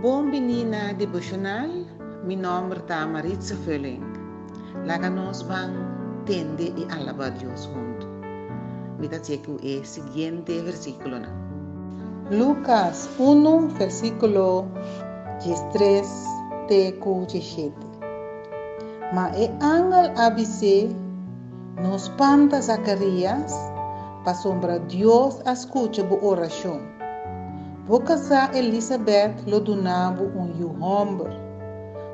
Bom menina devocional, meu nome é Maritza Völling. Laga nós vamos tender e alabar Deus junto. Me dá que o seguinte versículo. Lucas 1, versículo 13 até 17. Mas o ángel avisou nos panta Zacarias para sombra Deus escuta a oração. Vou casar Elizabeth lo donavo hombre.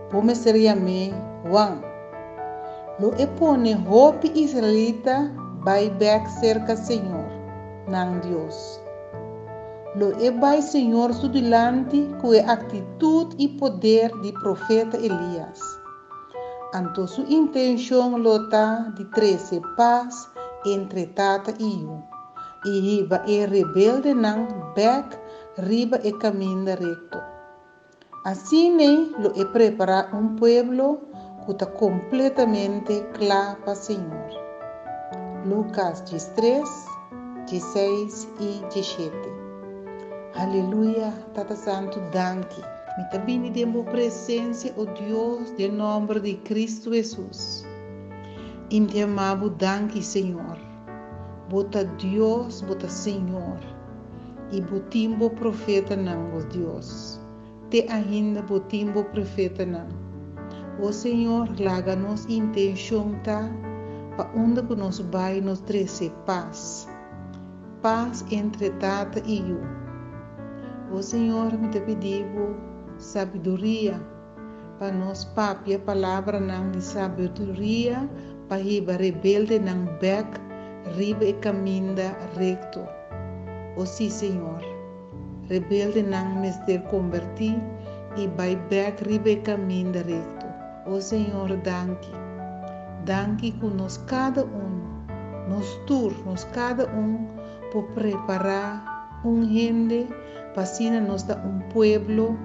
Pome seria me Juan. Lo epone hope israelita vai back cerca Senhor, nang Deus. Lo vai Senhor sudilante com a atitude e poder de profeta Elias. Anto sua intenção lota de trazer paz entre tata e eu. E riba e rebelde nang back riba e caminho recto. Assim lo preparar pueblo que está completamente claro para o Senhor. Lucas 13, 16 e 17. Aleluia, Tata Santo, danke. Me também demos presença, oh Deus, de nome de Cristo Jesus. Em te amavo, danke, Senhor. Bota Deus, bota Senhor. E botimbo profeta não, oh Deus. Te ainda botimbo profeta não. O Senhor, laga nos intenção tá, para onde que nos vai nos trazer paz. Paz entre tata e eu. O Senhor, me te pediu sabedoria, para nos papi a palavra não de sabedoria, para riba rebelde não bec, riba e caminho recto. O sim, Senhor, rebelde não me ter convertir e vai back riba e caminho recto. O Senhor, danke. Danke que nós cada nos cada por preparar gente para ser nos dar pueblo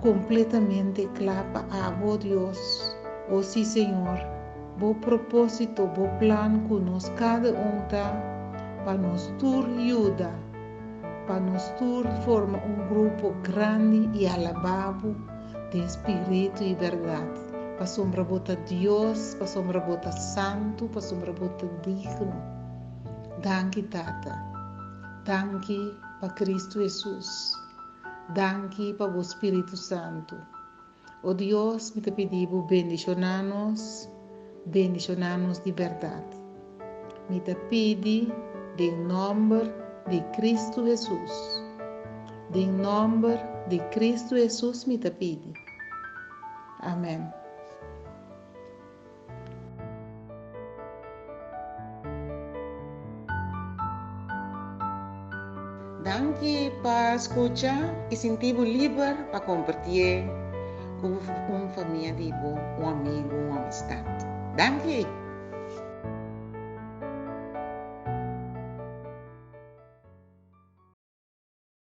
completamente claro para Deus. O sim, Senhor, bo propósito, bo plan que nós cada tá para nos tur ajuda. Para nós formar grupo grande e alabado de espírito e verdade. Para sombra bota Deus, para sombra bota santo, para sombra bota digno. Danke, Tata. Danke para Cristo Jesus. Danke para o Espírito Santo. Oh Deus, me te pedimos bendicionar-nos de verdade. Me te pedi de nome de Cristo Jesus. De nome de Cristo Jesus me te pedi. Amém. Danke para escutar e sentir-vos livre para compartilhar com uma família, um amigo, uma amistade. Danke!